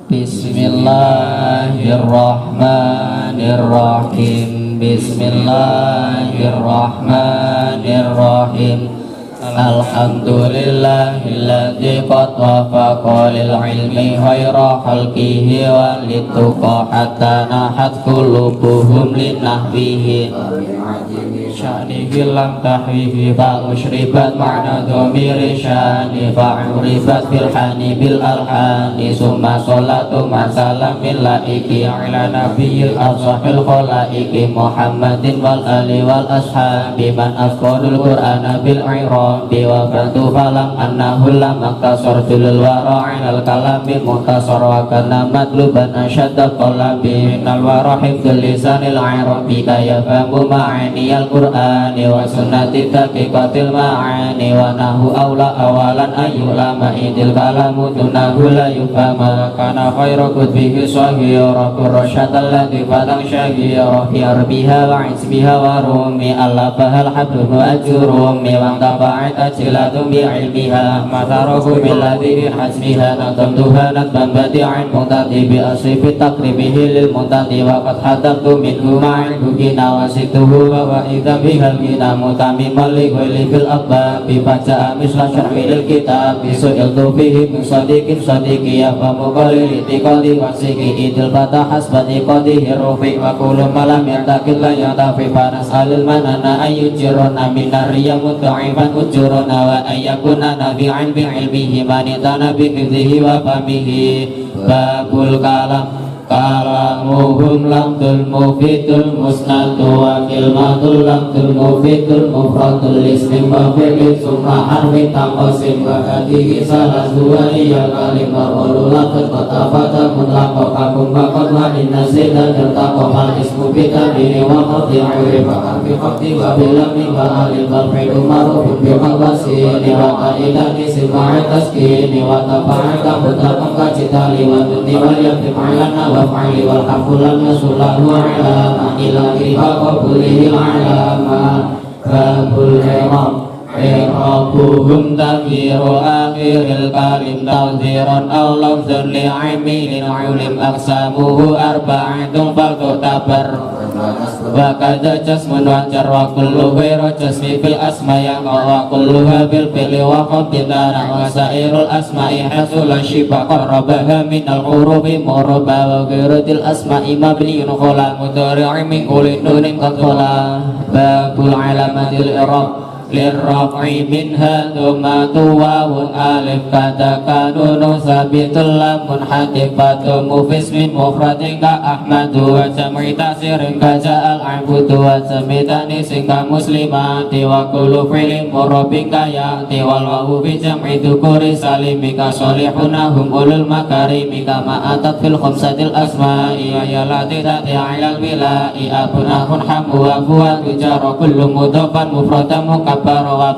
Bismillahirrahmanirrahim. Bismillahirrahmanirrahim. Alhamdulillahilladzi qad wafaqa lil ilmi khaira khalqihi wa lituqa hatta nahat qulubuhum linahwihi sya'nihi lam tahwihi fa ushribat ma'na dhamiri sya'ni fa uribat fil hani bil alhani summa salatu masalamil laiki ala nabiyil afsahil khalaiki Muhammadin wal ali wal ashabi man asqadul qur'ana bil i'rabi wa bantu falam annahu lam aktasar tulul wara al kalami mutasar wa kana matluban asyadda talabi minal wara hifdzul lisanil i'rabi kaya fahamu ma'aniyal qur'ani wa sunnati taqiqatil ma'ani wa nahu awla awalan ayyulama idil kalamu tunahu la yufama kana khairu kutbihi sahira qurrasyatan ladhi fatang syahira fi arbiha wa isbiha wa rumi allafahal habdu ajurumi wa taba'at ajilatu bi'ilmiha matarahu billadhi hasbiha natamtuha natban badi'in muntati bi asifit takribihi lil muntati wa qad hadabtu minhu ma'in hukina wa situhu wa idha bihal gina mutamimal li ghaili fil abba bi baca misla syarhil kitab bisu'iltu fihi musadiqin sadiqi ya famu qalil itiqadi wasiki idil fatah hasbati qadi hirufi wa kullu malam yantaqil la yantafi fanas alil manana ayyujiruna minar riyamut ta'ifan ujuruna wa ayyakuna nabi'an bi'ilmihi manitana bi'idhihi wa famihi babul kalam kalamuhum lamdul mufidul musnadu wa kilmatul lamdul mufidul mufradul islim wa fi'li summa harfi taqasim wa hadihi salah dua iya kalimah walulakat kotafata mutlaqo kakum bakot wa inna zida tertaqo hal ismu bitabini wa khati ayri wa harfi khati wa bilami wa alil barfidu marufun biqawasini wa qaidani sima'at taskini wa tafa'ata mutlaqam kacitali wa tunni wal yaktifa'ilana waf'ali wal hafulan yasulahu alama ila kiriha qabulihil alama babul iram irabuhum takhiru akhiril kalim tawziran aw lafzun li'amilin ulim aksamuhu arba'atun faltutabar wa kada jasmun wajar wa kullu ghairu jasmi fil asma yang wa kulluha bil fili wa qadidara wa sairul asma'i hasula shiba qarrabaha minal hurufi muraba wa ghairutil asma'i mabniyun khola mudari'i min kulli nunin qadkola babul alamatil irab lirraf'i minha dhumatu wawun alif kata nunu sabitul lamun hatifatu mufismin mufradin ka ahmadu wa jam'i tasirin ka ja'al abudu wa jam'i tanisin ka muslimati wa kullu fi'lin murabin ka ya'ti wal wawu fi jam'i dhukuri salimi ka solihuna hum ulul makarimi kama atat fil khumsatil asma'i wa yalati tati alal wila'i abun ahun hamu wa buwa tujara kullu mudhafan mufradam wa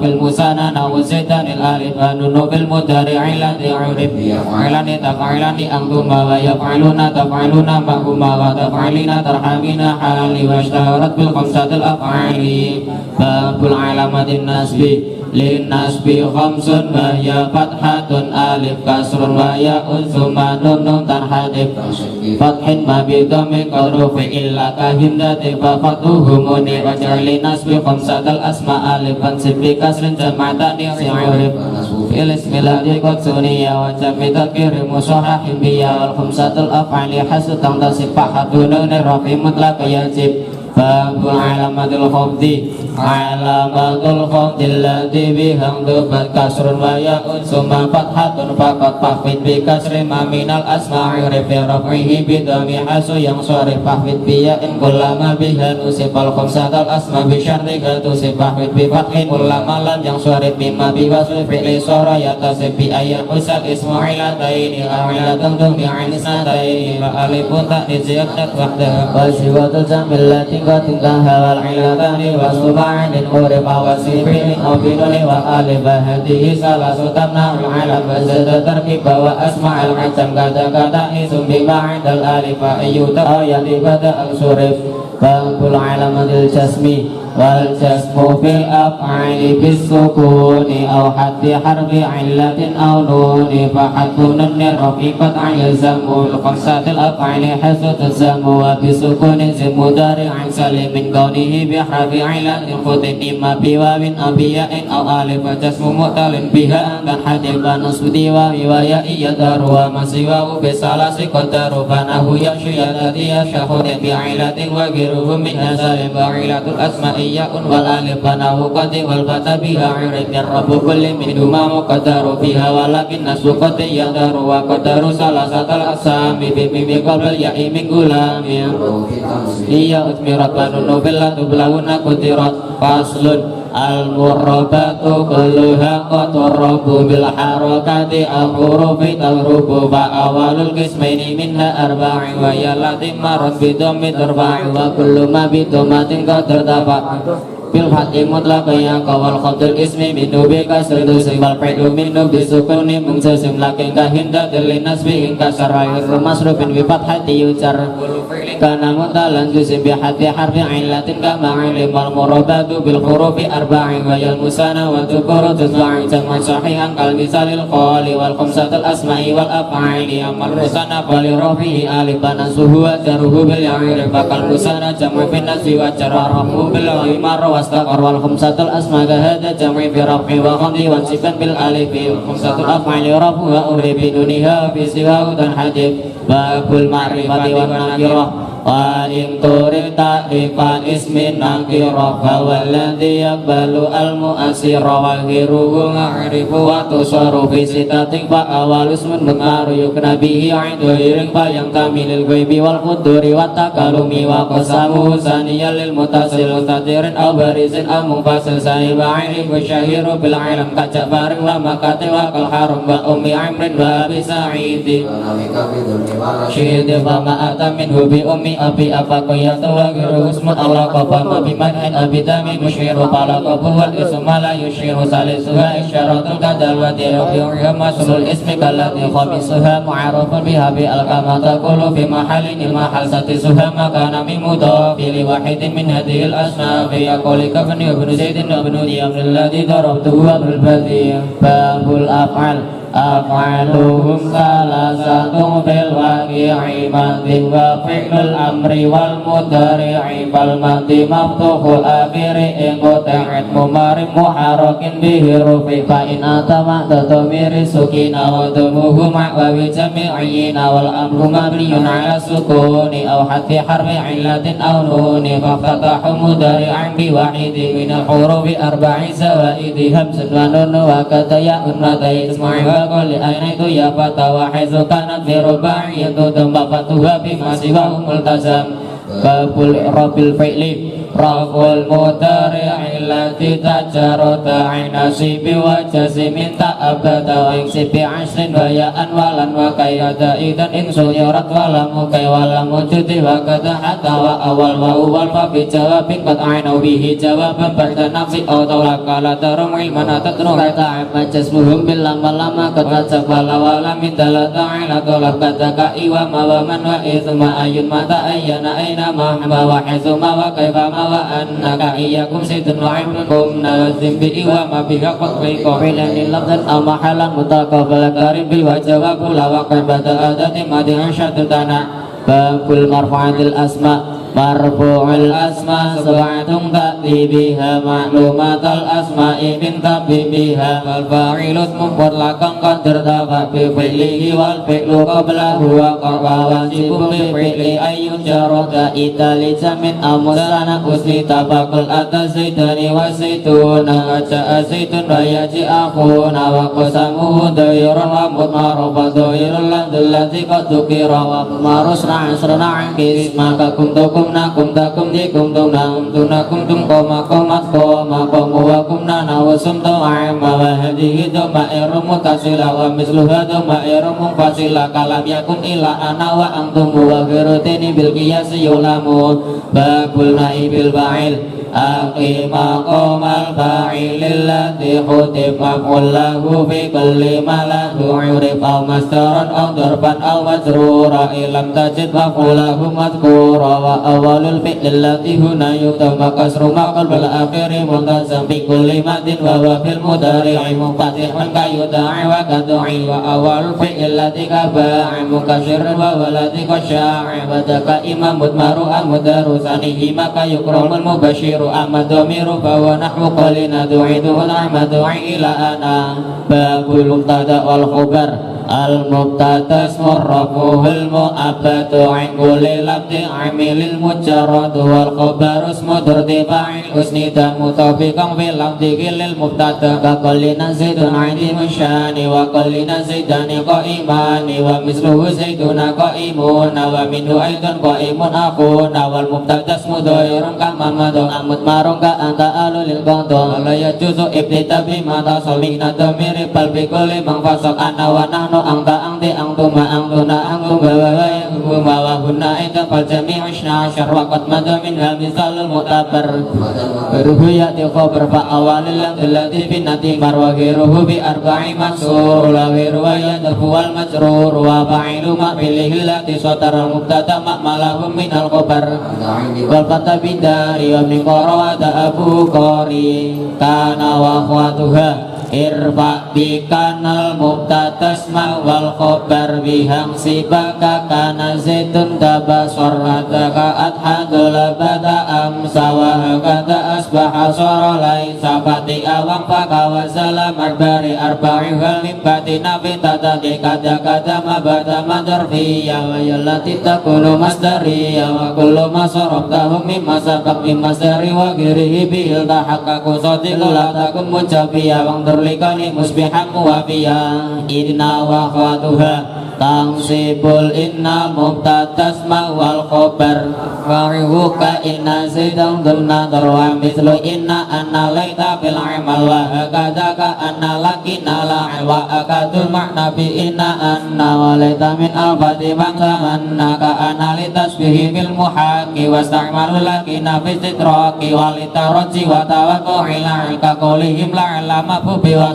fil musana nawzidanil alif nunu bil mudari'i ladhi urib yaf'alani taf'alani antum wa yaf'aluna taf'aluna mahuma wa taf'alina tarhamina hali wa ishtaharat bil khamsatil af'ali babul alamatin nasbi lin nasbi khamsun wa ya fathatun alif kasrun wa ya'un summa nunun tanhadif fathin ma bidhammi qarufi illa kahindati fa fatuhumuni wa ja'li nasbi khamsatal asma alif ansib kasrin jama'atani si'urif fil ismiladi qatsuniya wa jam'i takiri musahahin biya wal khumsatul af'ali hasutang tasifahadunun rafi mutlaq yajib babul alamatul khafdi alamatul khafdi alladhi bihangdubat kasrun wa ya'un summa fathatun faqat fahfid bi kasri ma minal asma'i rifi raf'ihi bidami hasu yang sharif fahfid bi ya'in kullama biha nusifal khumsatal asma bi syarri gatusif fahfid bi fathin kullama lam yang sharif mimma bi wasfi fi'li sara yatasib bi ayat usal isma'ilataini a'ilatun bi anisataini wa alifun ta'ni ziyadat wahdaha wa siwatul jamillati qatintaha wal ilatani wa suba'anin urifa wa sifini awbinuni wa alifah hadihi salah sutamna alam wa zada tarkiba wa asma'al macam kata-kata isum bima'idal alifah ayyuta ayat ibadah al-surif babul alamatil jasmi والجسم في الأفعال بالسكون أو حد حرف علة أو نون فحذف نون الرفع قطع يلزم الخمسة الأفعال حيث تلزم وبسكون زم مضارع سليم من كونه بحرف علة ختم إما بواو أو بياء أو ألف جسم مؤتل بها كحذف نصب ديواء وياء يدار وما سواه بثلاث قدر فنه يمشي الذي يشهد بعلة وغيره منها سالم وعلة الأسماء ياء والألف فنه قد والفتى بها عرف الرب كل منهما مقدر فيها ولكن نصب قد يدار وقدر ثلاثة الأقسام بميم قبل الياء من غلام هي أثمرت ونون بلا تبلغن قدرت فصل المربات كلها قد ترب بالحركات الحروف تضرب فأول القسمين منها أربع وهي التي مرت بضم ترفع وكل ما بضمة قد ترتفع بالفتح مطلقا قوال خفض الاسم منه بكسر تسم والفعل منه بسكون منجزم لكن كهندة للنسب إن كسر غير مصروف بفتحة يجر كان مطلقا جسم بحذف حرف علة كما علم المربات بالحروف أربع وهي المثنى والذكور تسمع جمع صحيحا كالمثال القول والخمسة الأسماء والأفعال أما المثنى فلرفعه ألف نصبه وجره بالياء فكالمثنى جمع في النسب وجر رفعه بالغمار واستقر والخمسة الأسماء كهذا جمع في رفع وخفض وانصبا بالألف والخمسة الأفعال رفع وأمر بدونها في سواه تنحذف باب المعرفة والنكرة وإن تريد تعريف اسم النكرة فهو الذي يقبل المؤثر وغيره معرف وتصر في ستة فأول اسم منكر يكنى به عند غير فينتمي للغيب والقدر والتكلم وقسمه ثانيا للمتصل مستتر أو بارز أو منفصل سايب عين والشهير بالعلم كجبار ومكات وكالحرم وأم عمرو وأبي سعيد شهد فما أتى منه بأم أبي أفقية وغيره اسم الله قفما بمنع أبي دمي مشير فلقبه والاسم لا يشير ثالثها إشارة الكدل وديرفعها مصر الاسم كالذي خمسها معروف بها بألقما تقول في محل محل سادسها مكان من مضاف لواحد من هذه الأصناف يقول كابن ابن زيد وابن ديام الذي ضربته وابن البديع باب الأفعال أفعالهم ثلاثة في الواقع ماضي وفعل الأمر والمضارع فالماضي مفتوح الآخر إن قطعت مضارع محرك به رفع فإن أتى بعد ضمير سكين وضمه مع واو جميعين والأمر مبني على السكون أو حذف حرف علة أو نون فافتتح مضارعا بواحد من الحروف أربع زوائد همز ونون وكذا ياء متى اسمعها قل أين يا فتى وحيث كانت في رباعية ضمفتها بما سواه ملتزم باب رب الفعل رفع المضارع التي تجرد عن نصب وجزم تأبد ويكسب بعشر وياء ولن وكيد إذا إن سيرت ولم كي ولم وجد وكذا حتى وأول وأول ففي جواب قد عينوا به جوابا بعد نفس أو طولك لا ترم علما تتنور تعب جسمهم باللما لما قد تجفل ولم من دلت عين طلب كذاك إيوما ومن وإثم أي ما تأين أينما وحيثما وكيفما وأنك إياكم سيد وعبدكم نلزم بإيوما بها قطع قبلا للفظ أو محلا متقابل كريم بالوجه وكل وقت بدأ أداة مدين شدتنا باب المرفوعات الأسماء مرفوع الأسماء سبعة تأتي بها معلومات الأسماء من تبي بها فالفاعل اسم مطلقا قد ارتفع بفعله والفعل قبله وقع واجب بفعل أن يجرد إذا لزمن أو مثنى أسنت فقل أتى زيدان وزيتون أجاء زيت ويجي أخونا وقسمه ضير ومضمر فضير الذي قد ذكر ومضمر اسرع كسمك كنتكم nakum takum dikum tum nakum tunakum tum koma komat koma komu wa kumnana wa sumtu a'ma wa hadihi doma irum mutasila wa misluha doma irum munfasila kalam yakun ila ana wa antum wa ghirutini bil qiyas yulamu babul naibil ba'il أقيم مقام الفاعل الذي خطب مفعول له في كل ما له عرف أو مصدرا أو ظرفا أو مجرورا إن لم تجد مفعوله مذكورا وأول الفعل الذي هنا يكتب كسر ما قبل الآخر ملتزم في كل مد وهو في المضارع منفتح كيدعي وكدعي وأول الفعل الذي كفاع مكسر وهو الذي كشاع بدك إمام مدمر أمدر ثانيهما كيكرم المبشر أما الضمير فهو نحو قولنا دعيته نعم دعي إلى أنا باب المبتدأ والخبر المبتدأ اسم الرفع المؤبد عن كل لفظ عامل المجرد والخبر اسم ارتفاع الأسند مطابقا في لفظه للمبتدأ كقولنا زيد عظيم الشان وقولنا زيدان قائمان ومثله زيدون قائمون ومنه أيضا قائم أخونا والمبتدأ اسم ظاهر كما مضى مضمر كأنت آل للقضاء لا يجوز ابتداء بما تصل من الضمير بل بكل من فسق أنا ونحن أنت أنت أنتما أنتنا أنتم وهما وهن أيضا فالجميع 12 وقد مضى منها مثال المعتبر غيره يأتي خبر فأول الذي في النتيمر وغيره بأربع مكسور وغيره يدف والمجرور وفاعل مقبله التي سطر المبتدأ مأمله من الخبر والفتى بالدار ومن قرأت أبو قاري كان وأخواتها irfa bikanal mubtada asma wal khobar bihang sibaka kana zaitun tabasor ataka adhadul bada amsa wa kata asbaha sara laisa fati awang faka wa salam arbari arba'i hal mimbati nabi tadaki kada kada mabada madarfiya wa yallati takunu masdariya wa kullu masarab tahum mimma sabak mimma sari wa girihi bihil tahakaku sadiqul takum mujabiya wang likani musbihan muwafiya inna wa khawatuha tangsibul inna mubtadasma wal khobar wa'ihuka inna zidang dunna darwa mislu inna anna layta bil amal wa hakadaka anna lakina la'i wa akadul makna bi inna anna wa layta min al-fati bangsa manna ka anna litasbihi bil muhaki wa sta'malu lakina fi sitraki wa litaraji wa tawakuhi la'ika qolihim la'alama fubi wa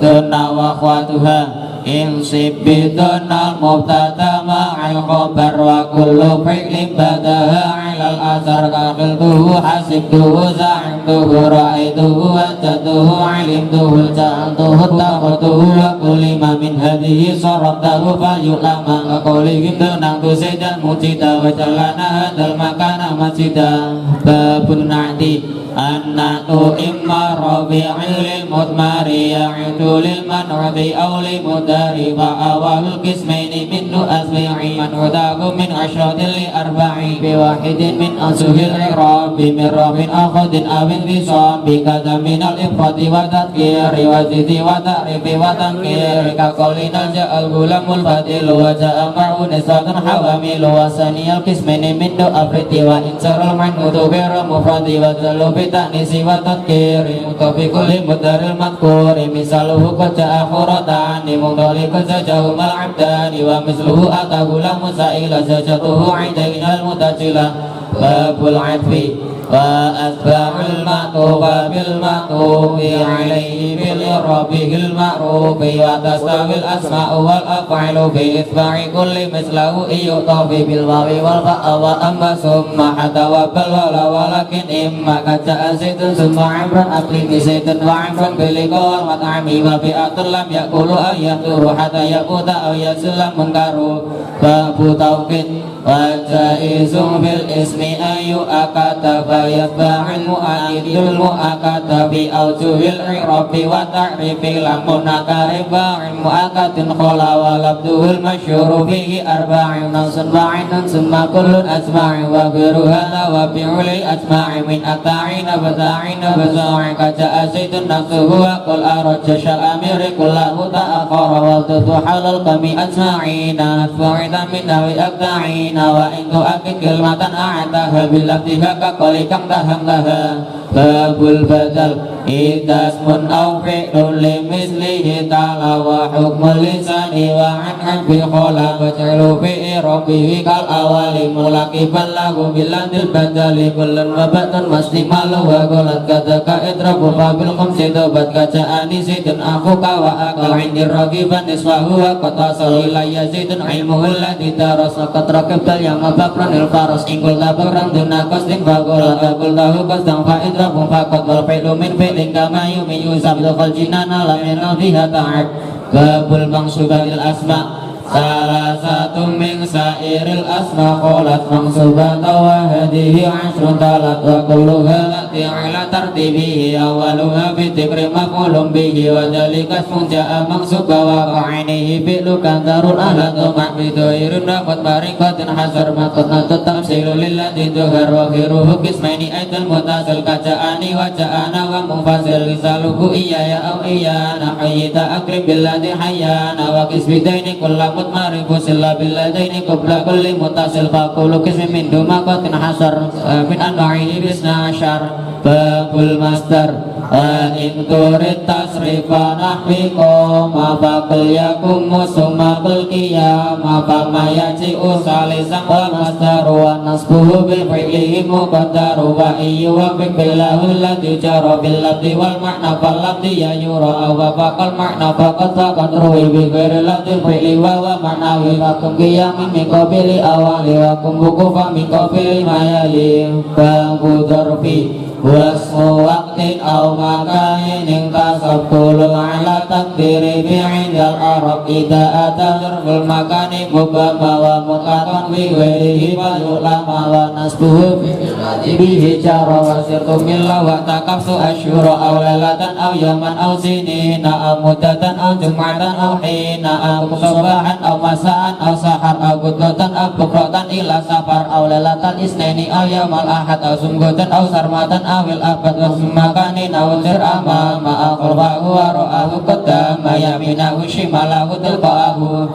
dunna wa khawatuha insib bidunna al-mubtada ma'al khobar wa kullu fi'lin badaha 'alal asar kaqiltuhu hasibtuhu za'imtuhu ra'aituhu wajadtuhu 'alimtuhu ja'altuhu takhtuhu wa kulima min hadhihi sarabtahu falyulama qawlihim dunangtu saydan mujida wa jalana hadal makana masjida babun na'di annatu imma rabi'il lil mudmari ya'idu lil man'udi aw li mudari wa awalul qismaini minhu asbi'i man'udahu min asyradin li arba'i bi wahidin min asuhil i'rabi min rafin akhadin awin risam bi kada minal ifrati wa tadkiri wa zidi wa ta'rifi wa tankiri ka qawlina ja'al gulamul fadilu wa ja'a ma'u nisbatun hawamilu wa saniyal qismaini minhu afriti wa insarul man'udu ghairu mufradi wa zalu ta'nisi wa tadkiri mutafiqul limudaril madkuri misaluhu qaja'a khuratani mudhaliku zajahu mal'abdani wa misluhu atahulah musa'ila zajatuhu aidainal mutajila babul adfi wa asba'ul ma'tufa bil ma'tufi alaihi bil irabihil ma'rufi wa tastawil asma'u wal af'ilu bi isba'i kulli mislahu iyutafi bil wawi wal fa'a wa amma summa hatta wa bal wala walakin imma kaja'a zaitun summa amran aklimi zaitun wa amran bilika wal mat'ami wa bi'atul lam yakulu ayyaturu hatta yakuta aw yasulam mengkaru babu tauqid wa jaizum bil ismi ayu akata yatba'il mu'ayyidul mu'akata bi awjuhil i'rabi wa ta'rifi lamun akariba'il mu'akatin khola wa labduhul masyhuru fihi arba'in nasun ba'inun summa kullun asma'i wa ghiru hadha wa bi'ulil asma'i min ata'ina bata'ina basa'i kaja'a zaitun nafsuhu wa qul araja syal'amiri kullahu ta'akhara wa tutu halal kami asma'ina asma'ina min nawi akta'ina wa intu akid kilmatan a'ataha bilabdiha ka kang tahang taha babul badal idasmun aw fi'lun limislihi ta'ala wa hukmul lisani wa an'an bil khola baca'lu fi'i rabbihi kal awali mulakiban lahu bilandil badali kullun wabatun maslimalu wa golat kataka idrabu fabil khumsi dobat kaca'ani sidun akhuka wa akal indir ragiban iswahu wa kota salilaya zidun ilmuhul ladhi darasa katrakib dal yang mabakran ilfaras ingkul tabakran dunakos ding bagolat akul tahu kostang fa'id rabu fakot wal fi'lu min fi'lin kama yumiyu sabdu khal jinana lam yanal fiha ta'ab babul mangsubatil asma' salah satu min sairil asma qolat mangsubata wa hadihi asrun talat wa kulluha lati ala tartibihi awaluha fitikri maqulum bihi wa dalika asmun ja'a mangsuba wa qa'inihi fi'lu kantarun alatu ma'bidu irun dapat barikatin hasar matut natut tamsilu lillati duhar wa khiruhu kismaini aitul mutasil kaca'ani wa ja'ana wa mufasil lisaluhu iyaya au iyana hayyita akrib billati hayyana wa kisbidaini kullamu marifu silla billadaini qabla kulli mutasil faqulu kismi min dumaqatin hasar min anwa'ihi bisna asyar babul masdar in turid tasrifa nahwi qoma faqul yakum musumma qul qiyama fama yaji'u salisan wa masdaru wa nasbuhu bil fi'lihi muqaddaru wa iyyu wa billahu alladhi jara bil labdi wal ma'na fal labdi ya yura wa faqal ma'na faqad faqad ruwi bi ghairi labdi fi'li wa ma'nawi wa kum qiyamin min qabili awali wa kum wuqufa min qabili mayali fa budharfi wasmu waqtin aw makanin tasabkulu ala takdiri bi'indal arab ida atadurul makani mubama wa mutatan biwirihi wa yulama wa nasbuhu bihi jara wa sirtu milla wa takafsu asyura aw lalatan aw yaman aw sinina amudatan aw jum'atan aw hina aw subahan aw masaan aw sahar aw gudlotan aw bukratan ila safar aw lalatan isneni aw yamal ahad aw sumgotan aw sarmatan awil abad wa sumakani nawdir amama akhurbahu wa ro'ahu qaddama yaminahu shimalahu tilqa'ahu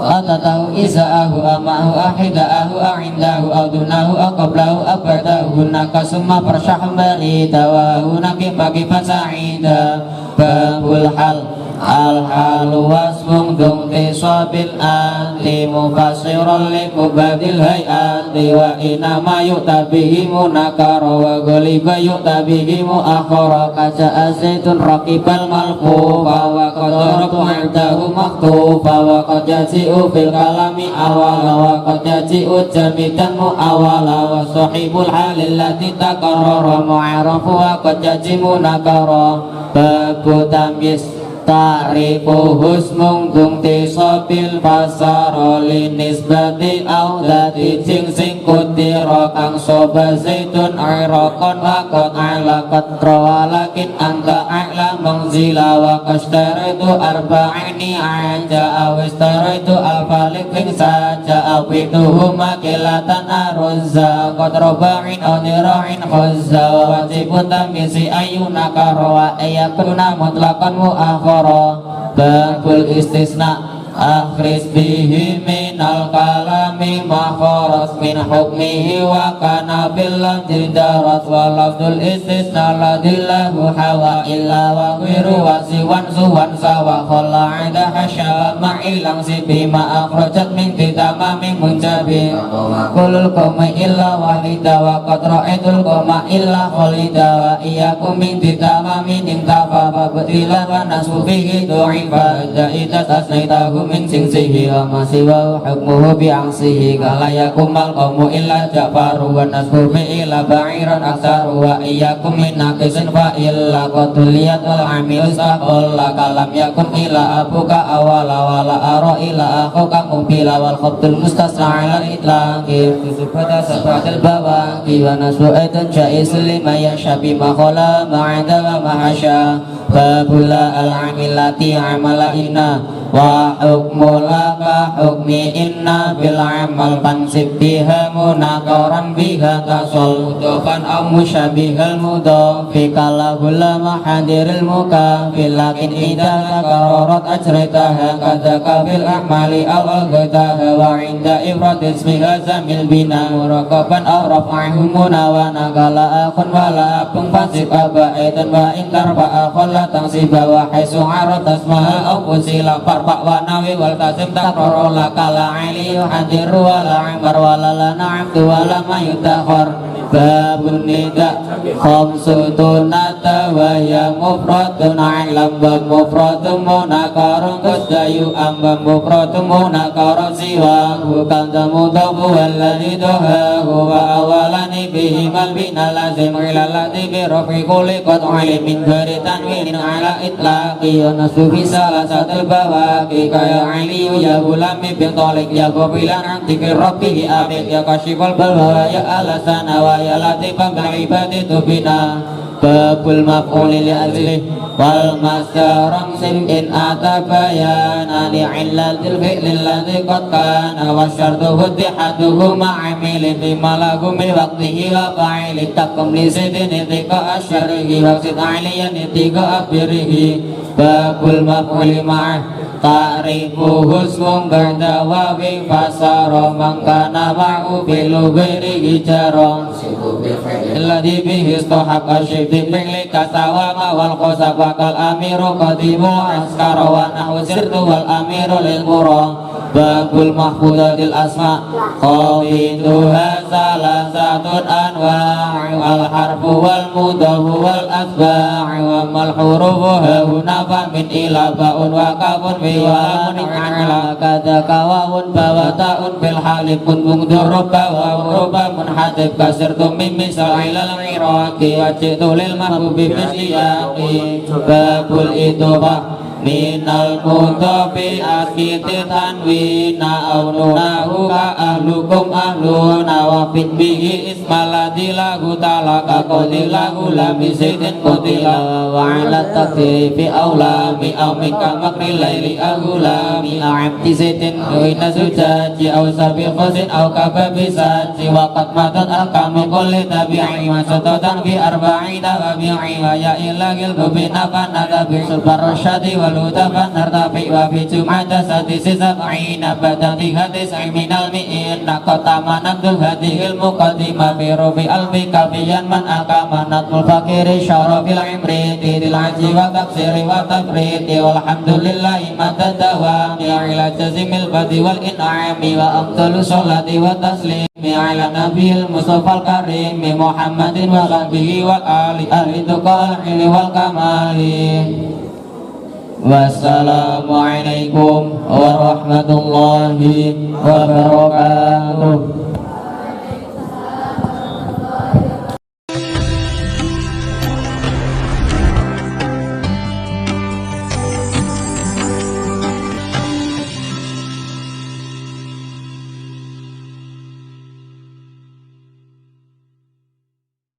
atatahu iza'ahu amahu ahida'ahu a'indahu audunahu aqablahu abadahu nakasumma persyahmbari tawahu nakibaki fasa'ida babul hal al-halu wasmung dungti sobil anti mufassiran li mubadil hayati wa inama yu'tabihi munakara wa goliba yu'tabihi mu'akhara kaca azaitun rakibal malfufa wa qadaratu i'tahu maktufa wa qad yaji'u fil kalami awala wa qad yaji'u jamidan mu'awala wa sahibul halil lati takarrara mu'arafu wa qad yaji'u nakara babu tamyiz ta'rifu husmung dungti sobil fasara linisbati awdati jingsing kutira kang soba zaitun airokon lakot alakat rawalakin anta a'la mengzila wa kastaraitu arba'ini aja awistaraitu afalik ling saja awituhu makilatan aruzza kotroba'in onira'in khuzza wajibun tamisi ayunaka rawa ayakuna mutlakan mu'akhir babul istisna akhris bihi minal kalami makhoras min hukmihi wa kana billah jidarat wa lafdul istisna ladillahu hawa illa wa ghiru wa siwan suwan sawa kholla ida hasya ma'ilang sibi ma akhrajat min titamami munjabi kulul qawma illa walida wa qatra'idul qawma illa kholida wa iyakum min titamami nintafa babtilan wa nasubihi du'ifa jaidat asnaitahu min singsihi wa masiwa hukmuhu bi'angsihi kalayakum malqamu illa ja'faru wa nasbubi illa ba'iran aksaru wa iyakum min naqisin fa illa qatuliyat wal amil saqol kalam yakum illa abuka awala wala ara illa akhuka mubila wal khabdul mustasa'ala itlaqi sifata sabatil bawaqi wa nasbu'atan ja'is lima yashabi makhola ma'ada wa mahasya babula al-amilati amalaina wa hukmu laka hukmi inna bil amal fansib biha munakaran biha tasol mudofan au musyabihal mudofi kalahul mahadiril mukafil lakin idha karorat ajritaha kadaka bil ahmali awal gataha wa inda ifrat ismiha zamil bina murakaban au rafa'ihum munawana kala akun wala apung fansib abaitan wa intar fa'akhul la tangsiba wa haisu arot asmaha au kusila farfa wa nawi wal tasim takroro la kala aliyu hadiru wala imbar wala lana abdu wala mayutakhor babun nida khamsutun wa ya mufradun alam wa mufradun munakarun kudayu amba mufradun munakarun siwa bukan tamudabu walladhi dohahu wa awalani bihimal bina lazim ilalati birofi kulikot alimin gari tanwinin ala itlaqi wa nasuhi salah satul bawaki kaya aliyu ya gulami bin tolik ya gobilan antikir rabbihi abid ya kashifal balwa ya alasana wa ya latifan bil ibadi tubina babul maf'uli li ajli wal masdaram sim in atabayana li illatil fi'lil ladzi qad kana wa syartuhu dihaduhu ma'amili bima lagu min waqtihi wa fa'ili takum li sidin itika asyarihi wa sid aliyan itika abirihi babul maf'uli ma'ah ta'rifu husnum ba'da wawi fasara man kana ma'u bilu ghairihi jaron alladhi bihi istahaqqa syibdi fi'li kasawama wal qasaba kal amiru qadimu askara wa nahu sirtu wal amiru lil qura babul mahfudatil asma qawiduha salasatun anwa'i al harfu wal mudahu wal asba'i wa mal hurufu huna fa min ila ba'un wa kafun wa ala kada kawawun bawa ta'un bil halifun mungdurubba wa urubba munhadib kasirtum min misal ilal iraqi wa jitulil mahbubi bisyiyaqi babul ituba minal mudafi akhiti tanwina aununahu ka ahlukum ahluna wa fit bihi ismaladi lagu talaka qodilahu lamisidin qodila wa ala takfifi awlami awmika makri layli ahulami a'amti sitin duina sujaji aw sabi khosin aw kababi saji wa qad matat alkami kulli tabi'i wa satatan fi arba'ina wa bi'i wa ya ilagil gubina fanada bi sulbar rasyadi wa lutaban nartafi wa fi jum'ata sadisi sab'ina badati hadis minal mi'in nakota manakdu hadihil muqaddimah fi rufi alfi kafiyan man akamanat mulfakiri syarafil imri tidil haji wa taksiri wa tafriti walhamdulillahi madadawa ila jazimil badi wal in'ami wa afdalu sholati wa taslimi ala nabiyil mustafal karimi muhammadin wa sahbihi wal ali ahli tuqal hili wal kamali. Wassalamualaikum warahmatullahi wabarakatuh.